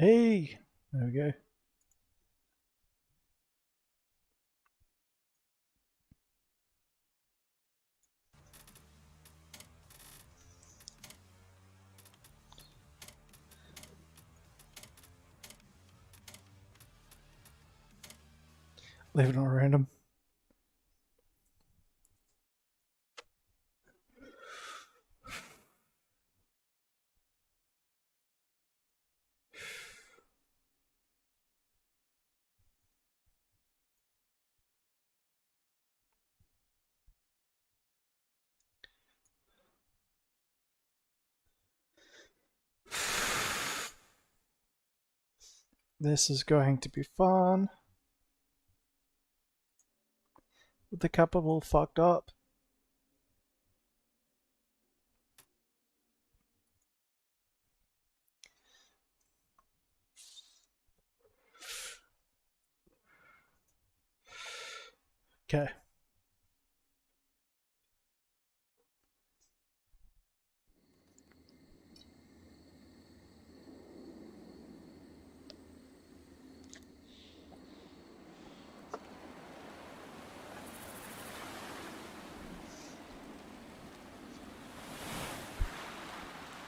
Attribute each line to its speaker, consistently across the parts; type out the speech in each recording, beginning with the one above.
Speaker 1: Hey! There we go. Leave it on random. This is going to be fun. With the couple all fucked up. Okay.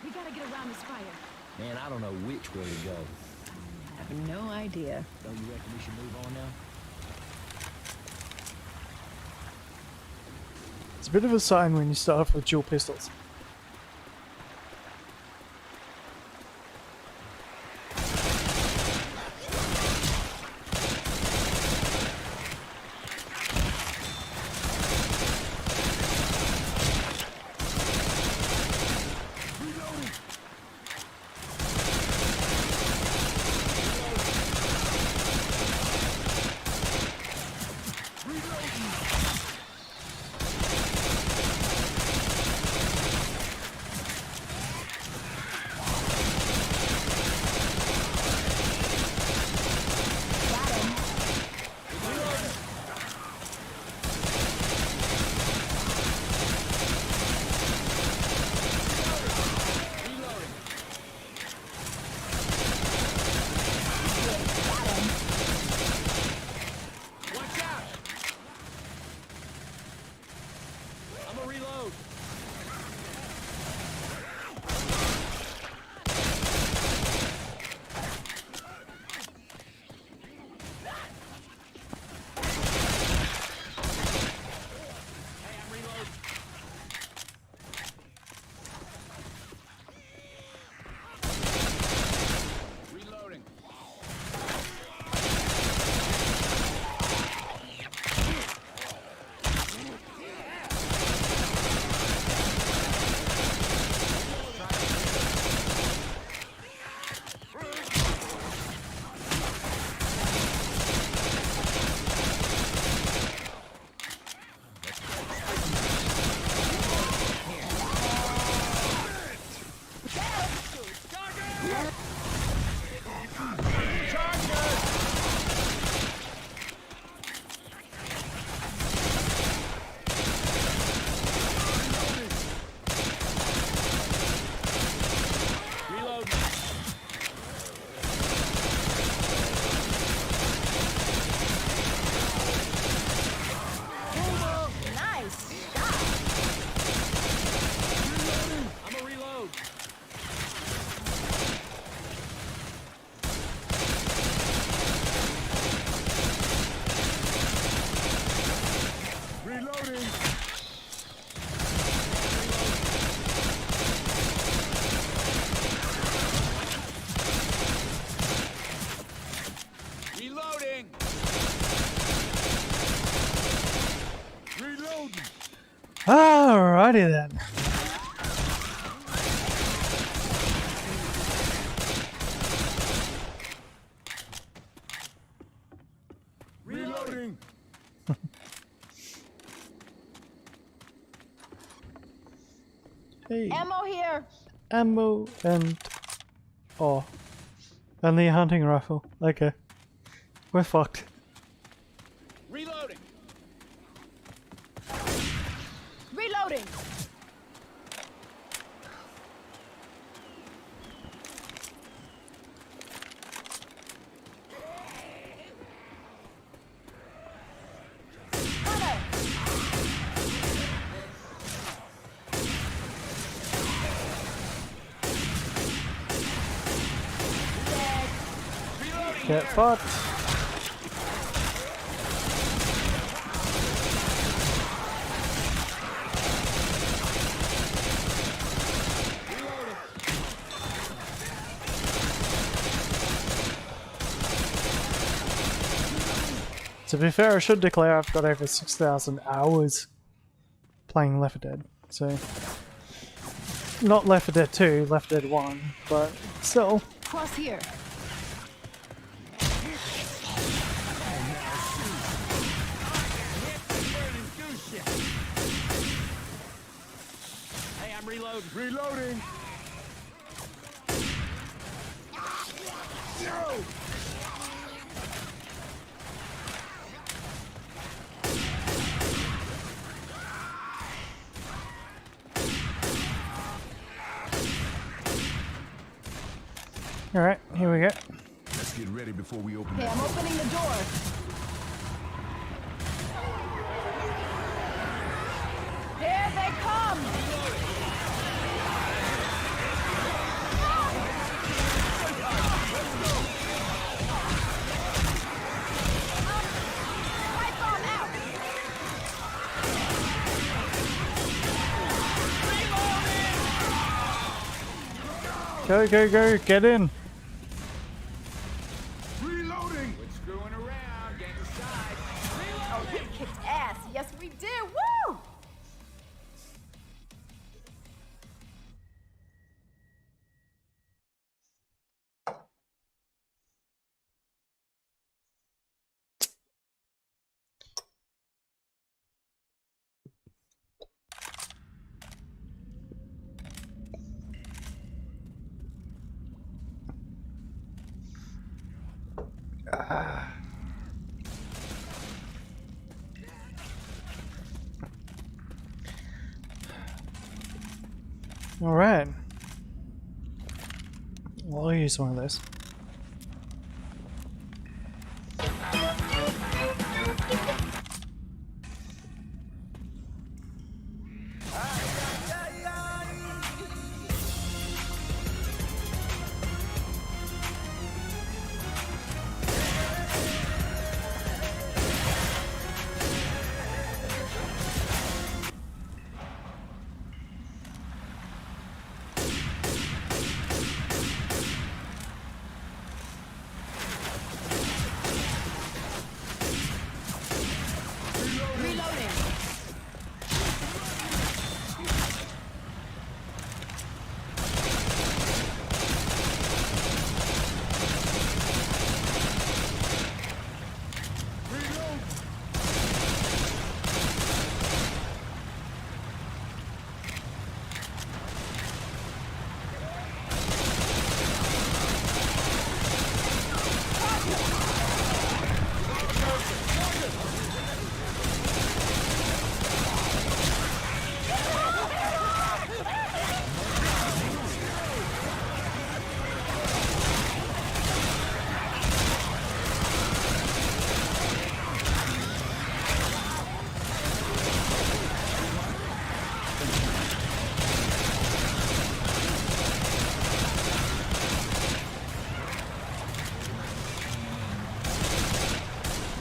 Speaker 2: We gotta get around this fire.
Speaker 3: Man, I don't know which way to go.
Speaker 2: I have no idea.
Speaker 3: Don't you reckon we should move on now?
Speaker 1: It's a bit of a sign when you start off with dual pistols. Alrighty then.
Speaker 3: Reloading!
Speaker 1: Hey.
Speaker 2: Ammo here!
Speaker 1: Ammo and... Oh. And the hunting rifle. Okay. We're fucked.
Speaker 3: Reloading!
Speaker 2: Reloading!
Speaker 1: Get fucked. To be fair, I should declare I've got over 6,000 hours playing Left 4 Dead. So, not Left 4 Dead 2, Left 4 Dead 1, but still.
Speaker 2: Cross here.
Speaker 3: Hey, I'm reloading. Reloading. No!
Speaker 1: Alright, here we go.
Speaker 4: Let's get ready before we open
Speaker 2: Okay, I'm opening the door. Here they come! Light bomb out!
Speaker 1: Go, go, go, get in!
Speaker 4: Reloading!
Speaker 3: Quit screwing around. Get inside.
Speaker 2: Oh, we kicked ass. Yes, we did. Woo!
Speaker 1: Alright. Well, I'll use one of those.
Speaker 2: Reloading.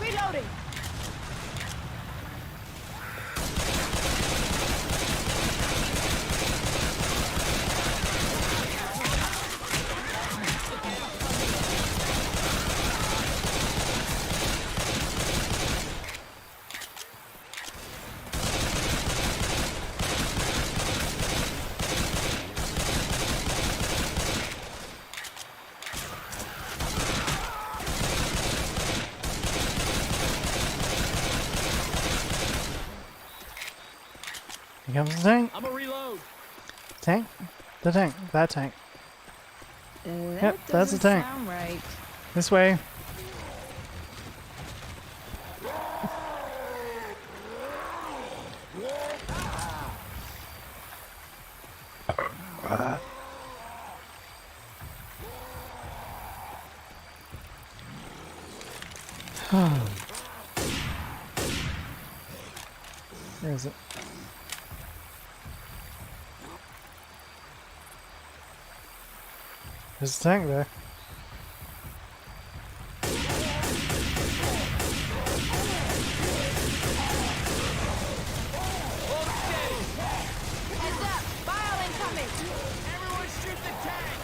Speaker 2: Reloading.
Speaker 1: Here comes the tank.
Speaker 3: I'm a reload.
Speaker 1: Tank? The tank. That tank.
Speaker 2: That
Speaker 1: Yep, that's the
Speaker 2: doesn't
Speaker 1: tank.
Speaker 2: sound right.
Speaker 1: This way. Where is it? There's a tank there.
Speaker 3: Everyone shoot the tank!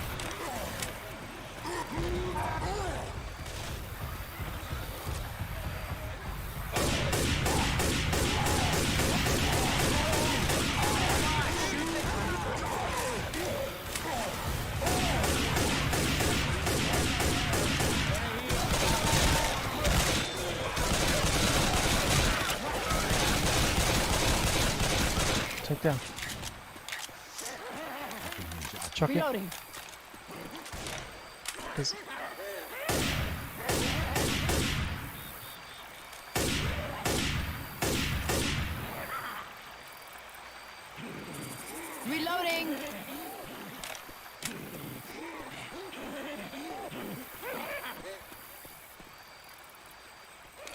Speaker 1: Take down. Chuck it.
Speaker 2: Reloading.
Speaker 1: Does-
Speaker 2: Reloading.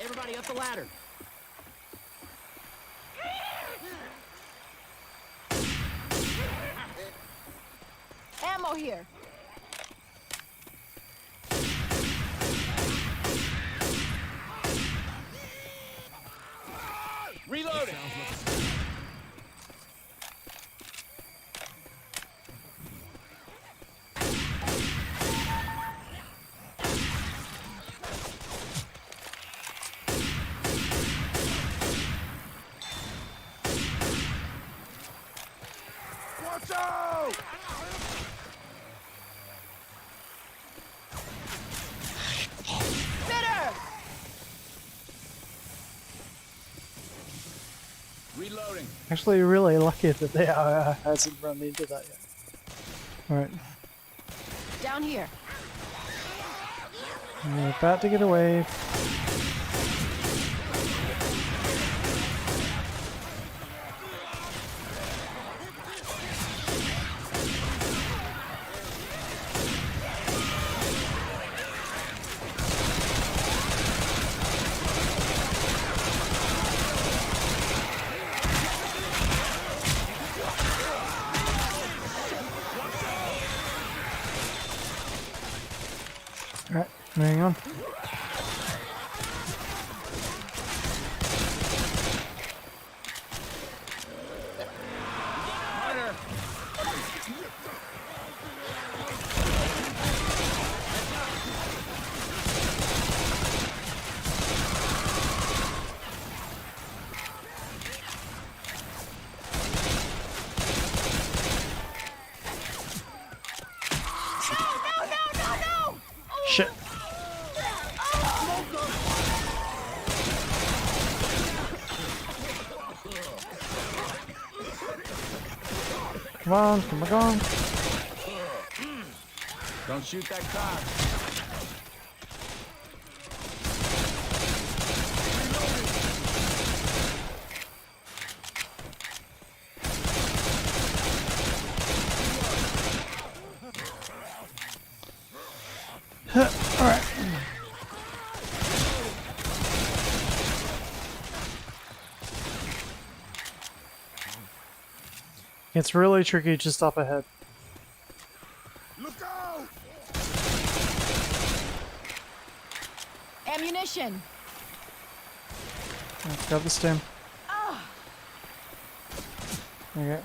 Speaker 3: Everybody up the ladder.
Speaker 2: Ammo here.
Speaker 3: Reloading!
Speaker 4: Watch out!
Speaker 2: Bitter.
Speaker 3: Reloading.
Speaker 1: Actually, really lucky that they hasn't run into that yet. Alright,
Speaker 2: Down here.
Speaker 1: we're about to get away. Alright, moving on. Shit. Come on, come on.
Speaker 3: Don't shoot that car.
Speaker 1: Alright. It's really tricky just up ahead.
Speaker 4: Look out!
Speaker 2: Ammunition.
Speaker 1: Let's grab the stem. Okay.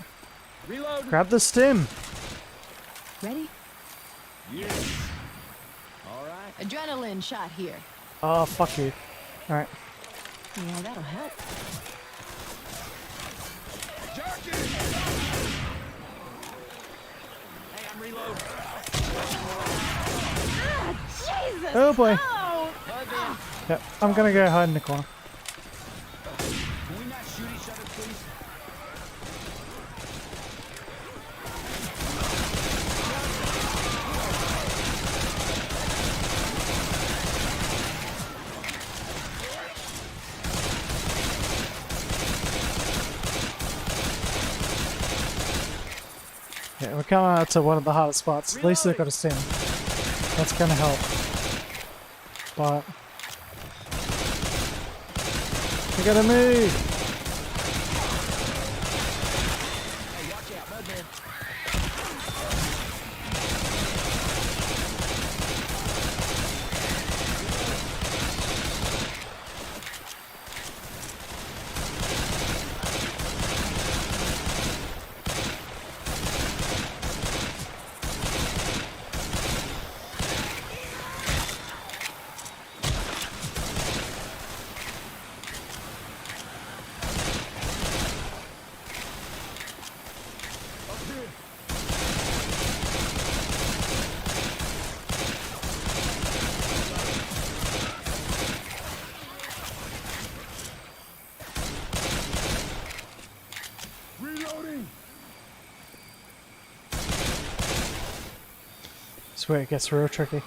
Speaker 3: Reload.
Speaker 1: Grab the stem!
Speaker 2: Ready?
Speaker 3: Yes. All right.
Speaker 2: Adrenaline shot here.
Speaker 1: Oh, fuck you. Alright.
Speaker 2: Yeah, that'll help.
Speaker 4: Jockey!
Speaker 3: Hey, I'm reloading.
Speaker 2: Jesus!
Speaker 1: Oh boy.
Speaker 2: Oh!
Speaker 1: Yep, I'm gonna go hide in the corner.
Speaker 3: Can we not shoot each other, please?
Speaker 1: Yeah, we're coming out to one of the hardest spots. At least they've got a stem. That's gonna help. But we gotta move!
Speaker 3: Hey, watch out, Mudman.
Speaker 1: That's where it gets real tricky.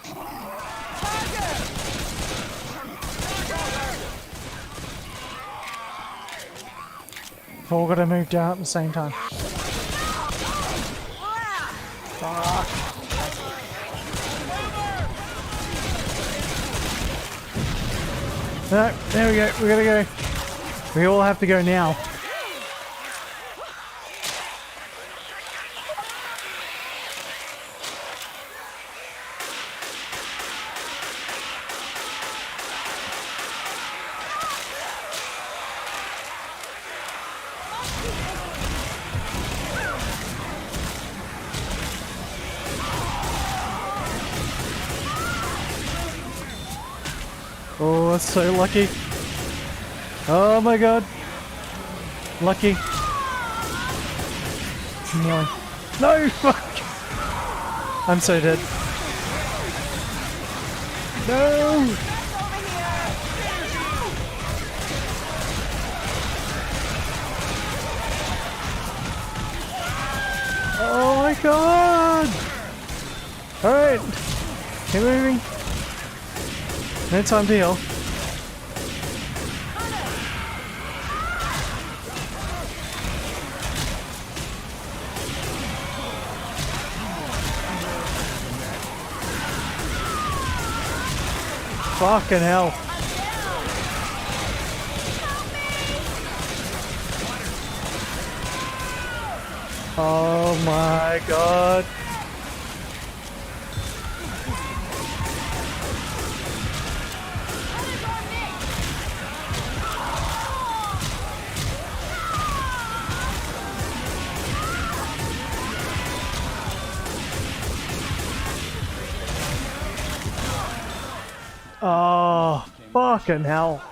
Speaker 1: All gotta move down at the same time. Fuck. No, there we go, we gotta go. We all have to go now. Oh, that's so lucky. Oh my god. Lucky. Nearly. No! Fuck! I'm so dead. No! Oh my god! Alright. Keep moving. No time to heal. Fucking hell. Oh my god. Oh, fucking hell.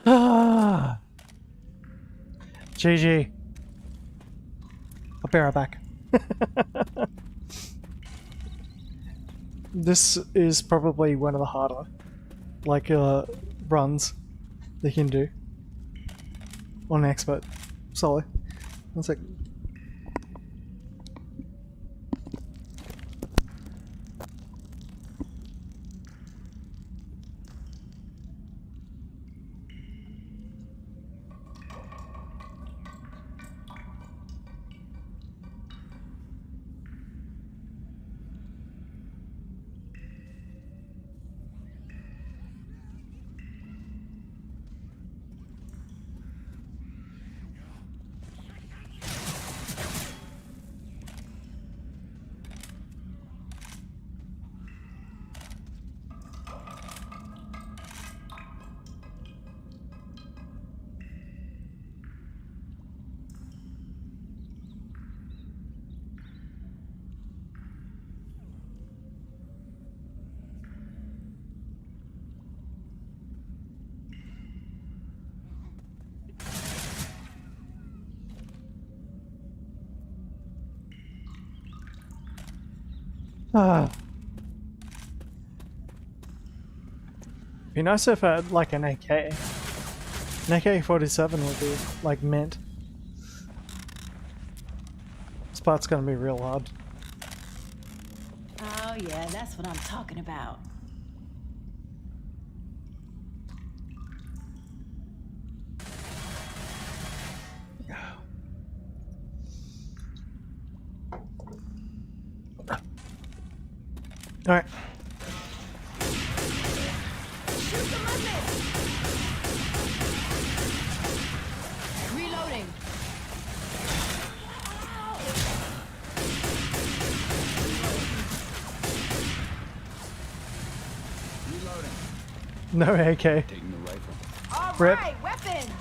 Speaker 1: Ah. GG. I'll be right back. This is probably one of the harder, like, runs they can do on an expert solo. One sec. Ah. Be nice if I had like an AK. An AK-47 would be like mint. This part's gonna be real hard.
Speaker 2: Oh yeah, that's what I'm talking about.
Speaker 1: Alright.
Speaker 2: Reloading.
Speaker 1: No AK.
Speaker 3: Taking the rifle.
Speaker 2: All
Speaker 1: Rip.
Speaker 2: right, weapons.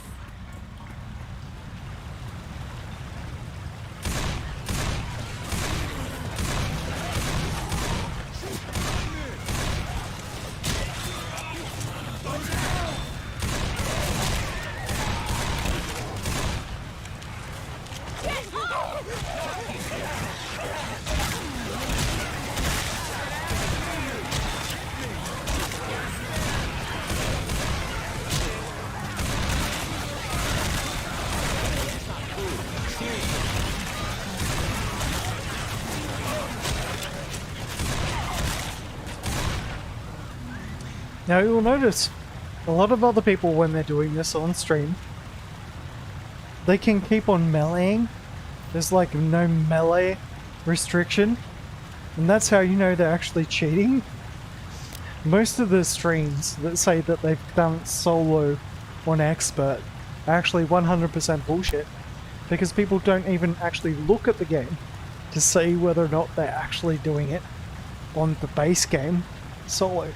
Speaker 1: Now you'll notice a lot of other people when they're doing this on stream, they can keep on meleeing. There's like no melee restriction, and that's how you know they're actually cheating. Most of the streams that say that they've done it solo on expert are actually 100% bullshit, because people don't even actually look at the game to see whether or not they're actually doing it on the base game solo.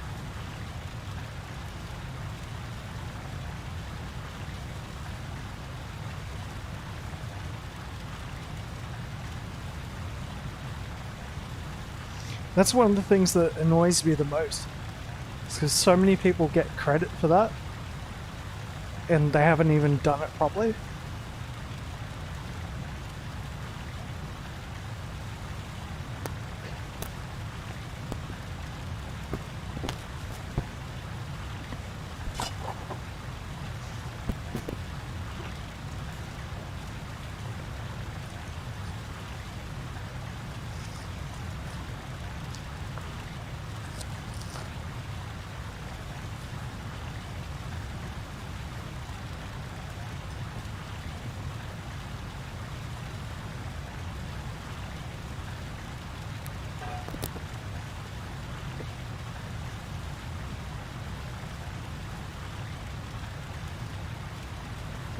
Speaker 1: That's one of the things that annoys me the most. It's because so many people get credit for that, and they haven't even done it properly.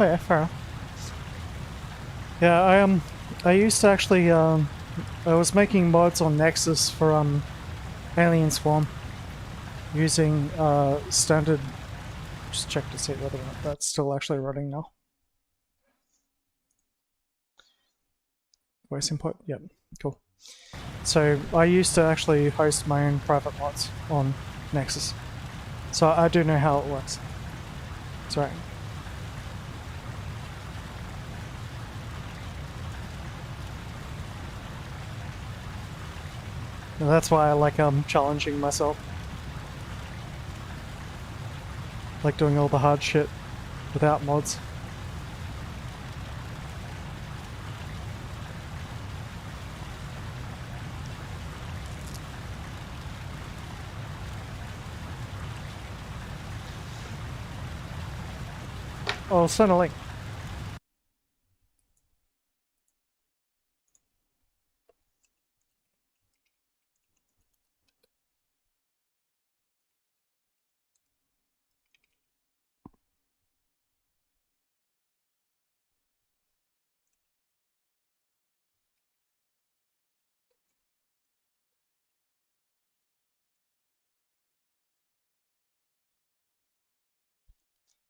Speaker 1: Oh yeah, fair enough. Yeah, I used to actually, I was making mods on Nexus for, Alien Swarm, using, standard, just check to see whether or not that's still actually running now. Voice input, yep, cool. So, I used to actually host my own private mods on Nexus. So I do know how it works. That's right. And that's why I like challenging myself. Like doing all the hard shit without mods. Oh, send a link.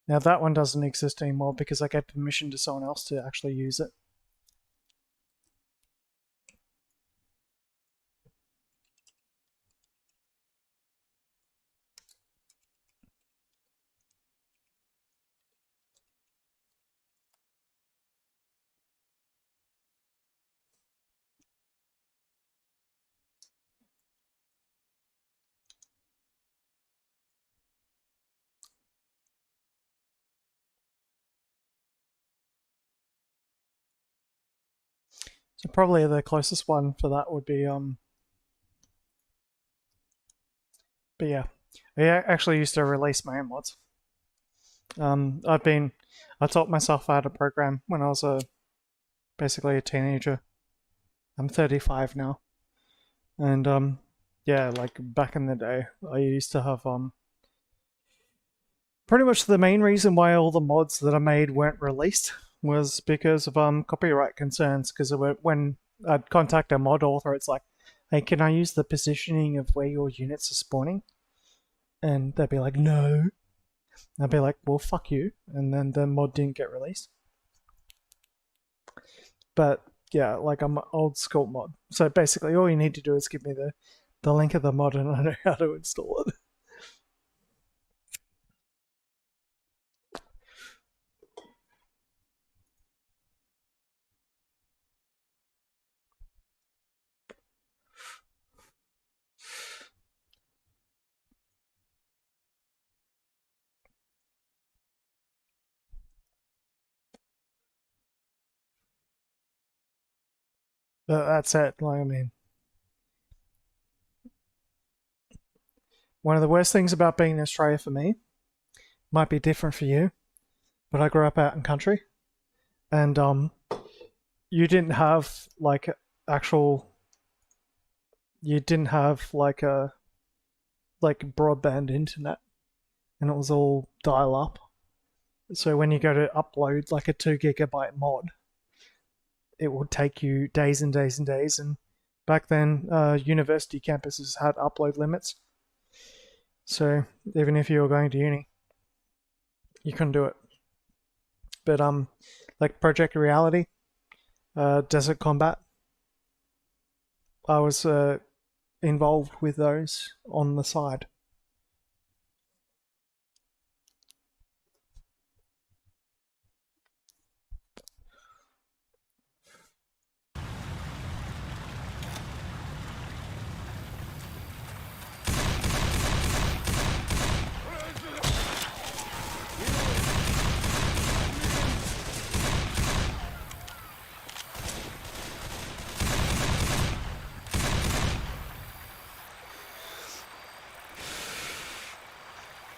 Speaker 1: Now that one doesn't exist anymore because I gave permission to someone else to actually use it. So probably the closest one for that would be but yeah. I actually used to release my own mods. I taught myself how to program when I was basically a teenager. I'm 35 now. And yeah, like back in the day, I used to have pretty much the main reason why all the mods that I made weren't released was because of copyright concerns. Because when I'd contact a mod author, it's like, hey, can I use the positioning of where your units are spawning? And they'd be like, no. I'd be like, well, fuck you. And then the mod didn't get released. But yeah, like I'm an old school mod. So basically all you need to do is give me the link of the mod and I know how to install it. But that's it. Like, I mean, One of the worst things about being in Australia for me, might be different for you, but I grew up out in country, and you didn't have like you didn't have like a broadband internet, and it was all dial up. So when you go to upload like a 2 gigabyte mod, it would take you days and days and days. And back then, university campuses had upload limits. So even if you were going to uni, you couldn't do it. But like Project Reality, Desert Combat, I was involved with those on the side.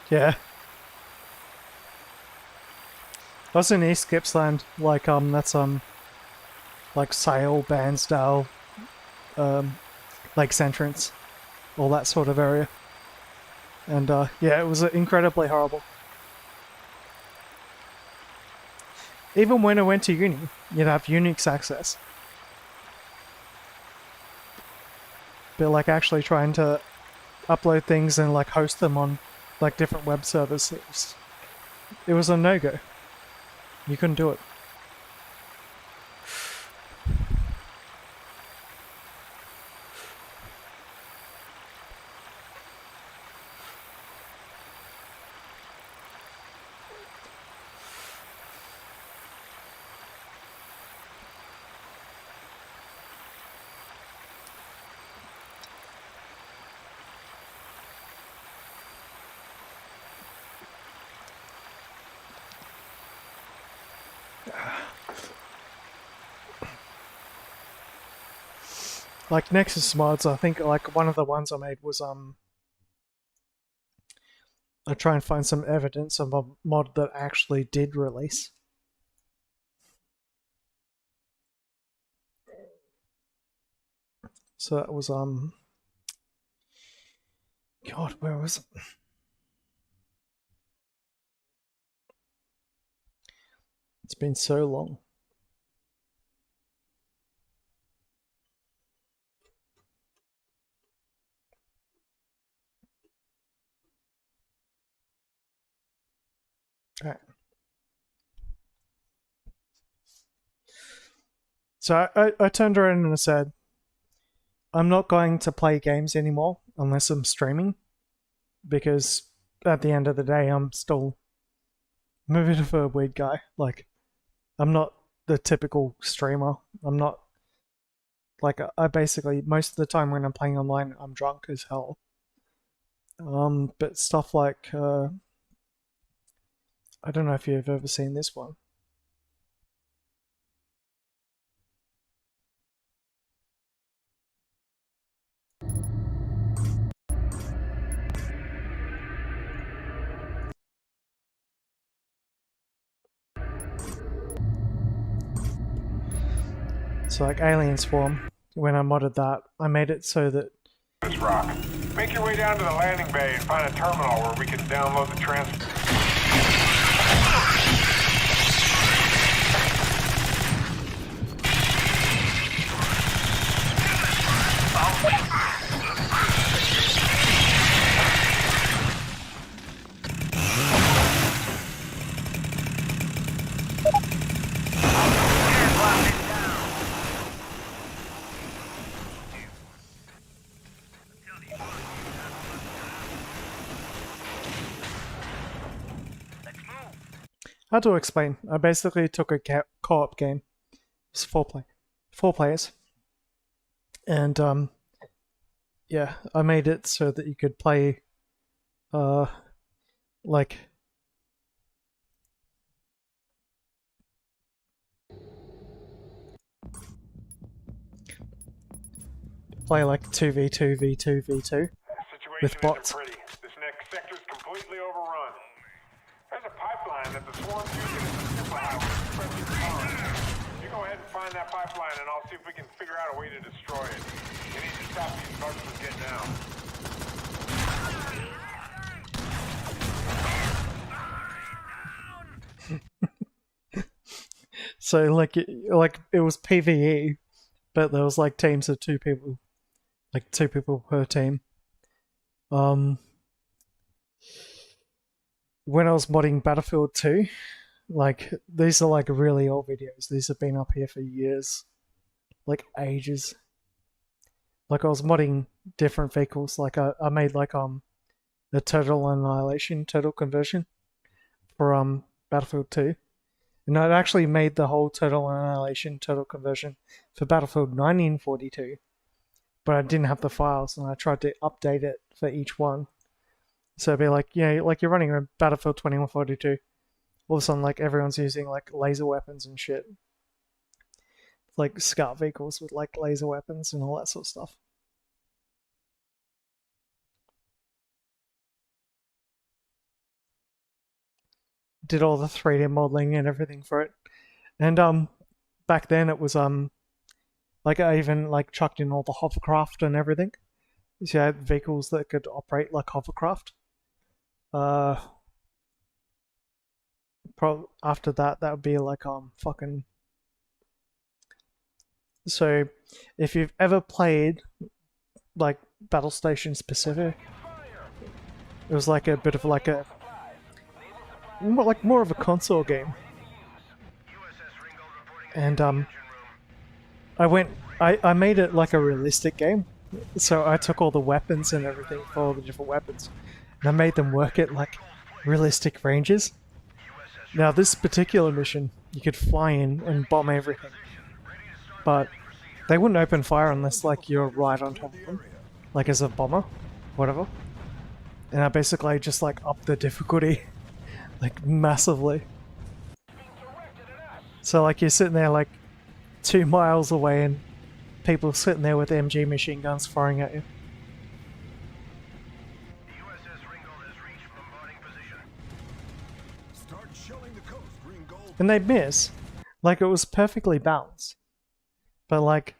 Speaker 1: Yeah. I was in East Gippsland, like that's like Sale, Bairnsdale, Lakes Entrance, all that sort of area. And yeah, it was incredibly horrible. Even when I went to uni, you'd have Unix access. But like actually trying to upload things and like host them on like different web servers, it was a no-go. You couldn't do it. Like Nexus mods, I think like one of the ones I made was I try and find some evidence of a mod that actually did release. So that was God, where was it? It's been so long. All right. So I turned around and I said, I'm not going to play games anymore unless I'm streaming, because at the end of the day, I'm a bit of a weird guy. Like, I'm not the typical streamer. I'm not, like, I basically, most of the time when I'm playing online, I'm drunk as hell. But stuff like, I don't know if you've ever seen this one. So like Alien Swarm, when I modded that, I made it so that
Speaker 5: This rock. Make your way down to the landing bay and find a terminal where we can download the transfer.
Speaker 1: how to explain? I basically took a co-op game. It's four players, and yeah, I made it so that you could play, like play like 2v2 v2 v2 with bots.
Speaker 5: find that pipeline and I'll see if we can figure out a way to destroy it. We need to stop these bugs from getting out.
Speaker 1: So like it was PvE, but there was like teams of 2 people, like 2 people per team. When I was modding Battlefield 2, like these are like really old videos. These have been up here for years, like ages. Like I was modding different vehicles. Like I made like the turtle annihilation, turtle conversion for Battlefield 2. And I'd actually made the whole turtle annihilation, turtle conversion for Battlefield 1942, but I didn't have the files, and I tried to update it for each one. So it'd be like, you know, like you're running around Battlefield 2142, all of a sudden like everyone's using like laser weapons and shit. Like scout vehicles with like laser weapons and all that sort of stuff. Did all the 3D modeling and everything for it. And back then it was like I even like chucked in all the hovercraft and everything. So you had vehicles that could operate like hovercraft. After that would be like fucking. So if you've ever played like Battle Station Specific, it was like a bit of like a more of a console game. And I made it like a realistic game. So I took all the weapons and everything for all the different weapons, and I made them work at like realistic ranges. Now this particular mission, you could fly in and bomb everything, but they wouldn't open fire unless like you're right on top of them, like as a bomber, whatever. And I basically just like upped the difficulty like massively. So like you're sitting there like 2 miles away and people sitting there with MG machine guns firing at you.
Speaker 4: Start shelling the coast, green gold.
Speaker 1: And they'd miss. Like it was perfectly balanced. But like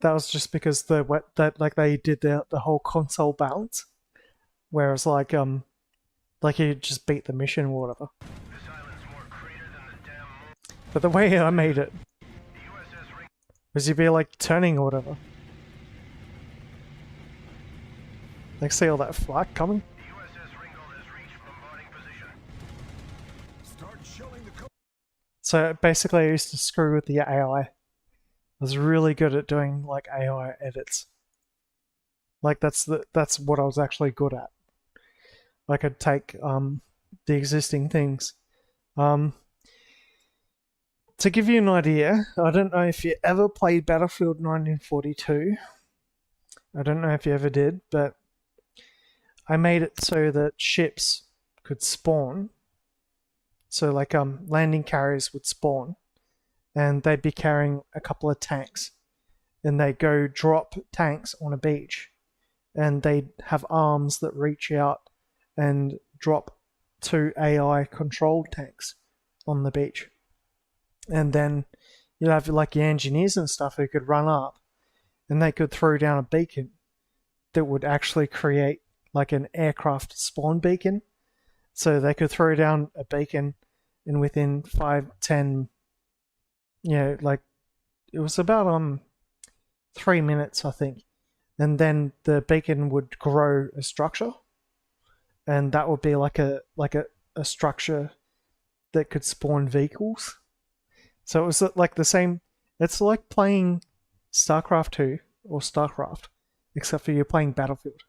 Speaker 1: that was just because they did the whole console balance. Whereas like you just beat the mission or whatever. But the way I made it was you'd be like turning or whatever. Like see all that flak coming?
Speaker 4: Start shelling the coast.
Speaker 1: So basically I used to screw with the AI. I was really good at doing like AI edits. Like that's what I was actually good at. I could take the existing things. To give you an idea, I don't know if you ever played Battlefield 1942. I don't know if you ever did, but I made it so that ships could spawn. So like landing carriers would spawn, and they'd be carrying a couple of tanks, and they go drop tanks on a beach, and they'd have arms that reach out and drop 2 AI controlled tanks on the beach. And then you'd have like your engineers and stuff who could run up, and they could throw down a beacon that would actually create like an aircraft spawn beacon. So they could throw down a beacon, and within 5-10, you know, like it was about 3 minutes I think, and then the beacon would grow a structure, and that would be like a structure that could spawn vehicles. So it was like the same. It's like playing StarCraft 2 or StarCraft, except for you're playing Battlefield.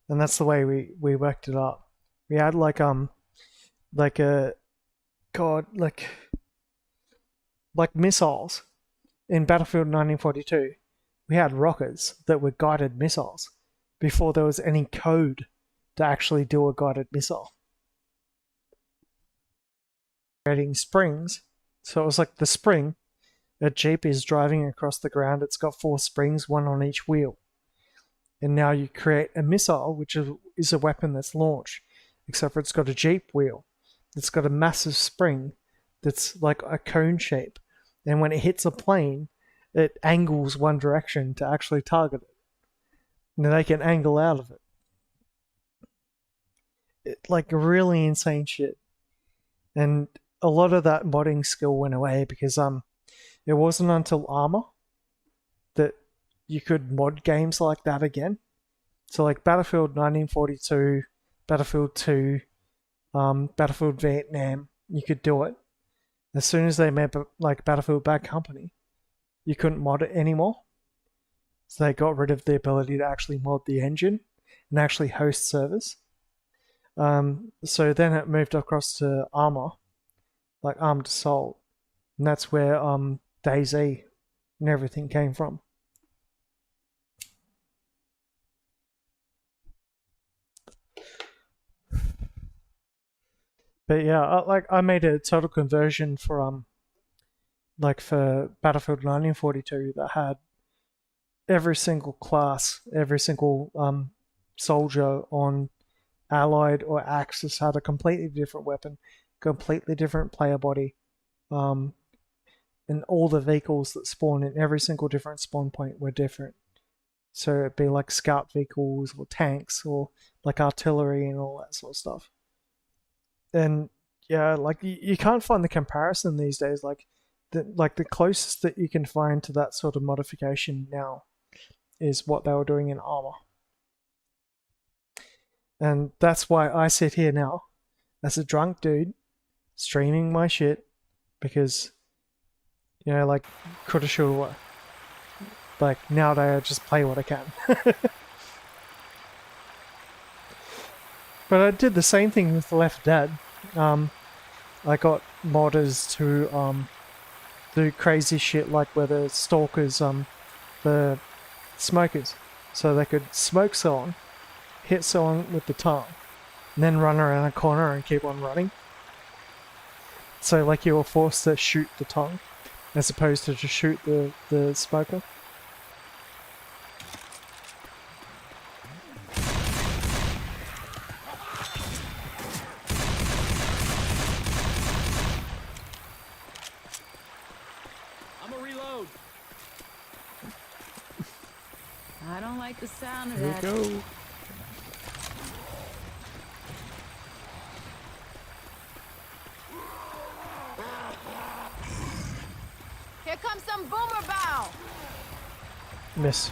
Speaker 1: And that's the way we worked it up. We had like missiles in Battlefield 1942. We had rockets that were guided missiles before there was any code to actually do a guided missile. Creating springs. So it was like the spring. A Jeep is driving across the ground. It's got 4 springs, 1 on each wheel. And now you create a missile, which is a weapon that's launched, except for it's got a Jeep wheel. It's got a massive spring that's like a cone shape, and when it hits a plane, it angles one direction to actually target it. And they can angle out of it. Like really insane shit. And a lot of that modding skill went away because it wasn't until Armor that you could mod games like that again. So like Battlefield 1942, Battlefield 2, Battlefield Vietnam, you could do it. As soon as they made like Battlefield Bad Company, you couldn't mod it anymore. So they got rid of the ability to actually mod the engine and actually host servers. So then it moved across to Armor, like Armed Assault, and that's where DayZ and everything came from. But yeah, I made a total conversion for for Battlefield 1942 that had every single class, every single soldier on Allied or Axis had a completely different weapon, completely different player body, and all the vehicles that spawn in every single different spawn point were different. So it'd be like scout vehicles or tanks or like artillery and all that sort of stuff. And yeah, like you can't find the comparison these days. Like the closest that you can find to that sort of modification now is what they were doing in Armor. And that's why I sit here now as a drunk dude streaming my shit because, you know, like coulda, shoulda, woulda. Like nowadays I just play what I can. But I did the same thing with Left Dead. I got modders to do crazy shit like where the stalkers, the smokers, so they could smoke someone, hit someone with the tongue, and then run around a corner and keep on running. So like you were forced to shoot the tongue as opposed to just shoot the smoker.
Speaker 2: I don't like the sound of
Speaker 1: Here we
Speaker 2: that.
Speaker 1: go.
Speaker 2: Here comes some boomer bow.
Speaker 1: Miss.